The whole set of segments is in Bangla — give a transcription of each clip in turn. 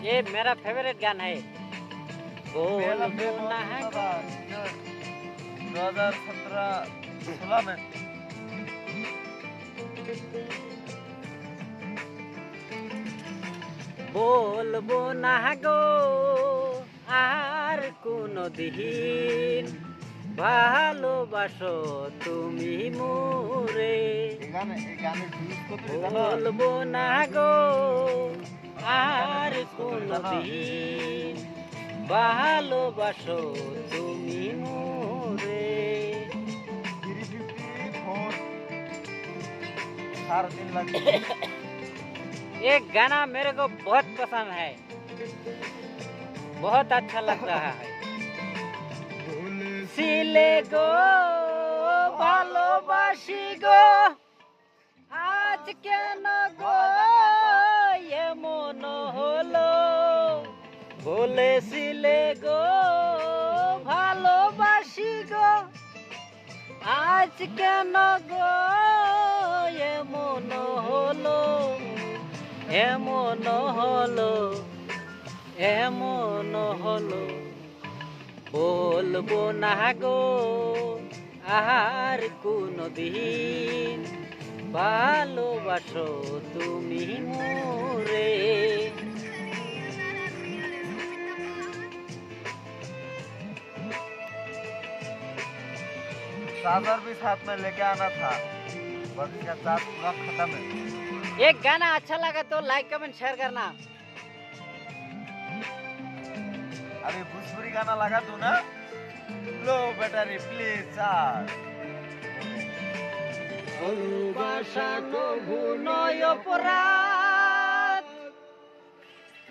ये मेरा फेवरेट गाना है। बोल ना है 2017-16 में বলবো না গো আর কোনদিন ভালোবাসো তুমি মোরে। বলবো না গো আর কোনদিন ভালোবাসো তুমি মোরে। 354 लगे। एक गाना मेरे को बहुत पसंद है, बहुत अच्छा लग रहा है। सिले गो ভালোবাসি গো আজ কেন গো এমন হলো। বলেছিলে গো ভালোবাসি গো আজ কেন গো এমন হলো। এমন হলো এমন হলো। বলবো না গো আর কোনদিন ভালোবাসো তুমি মোরে। चादर भी साथ में लेके आना था, बस इसका चार्ज पूरा खत्म है। एक गाना अच्छा लगा तो लाइक कमेंट शेयर करना। अभी भोजपुरी गाना लगा दूं ना, लो बैटरी प्लीज चार्ज। ভালোবাসা কভু নয় অপরাধ,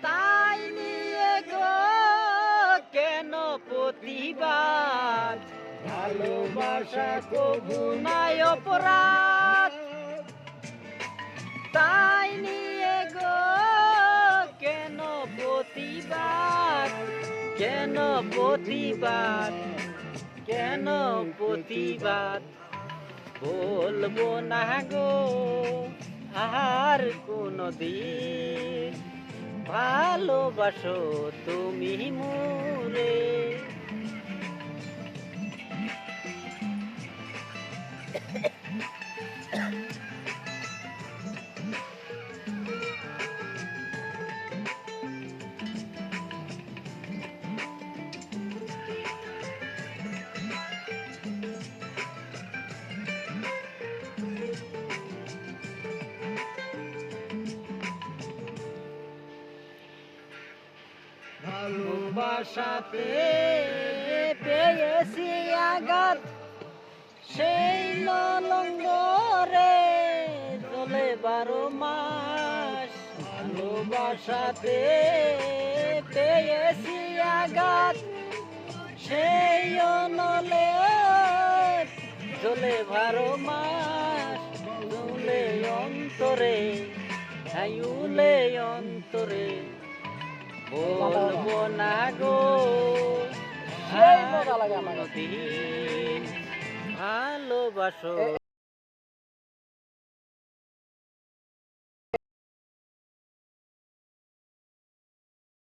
তাই নিয়ে গো কেন প্রতিবাদ। ভালোবাসা কভু নয় অপরাধ, তাই নিয়ে গো কেন প্রতিবাদ। কেন প্রতিবাদ কেন প্রতিবাদ। বলবো না গো আর কোনদিন ভালোবাসো তুমি মোরে। ভালোবাসাতে পেয়েছি আঘাত, সেই ললঙ্গরে চলে 12 মাস। ভালোবাসাতে পেয়েছি আঘাত, সেই নলে চলে 12 মাস। উলে অন্তরে উলে অন্তরে। বলবো না গো ভালোবাসো।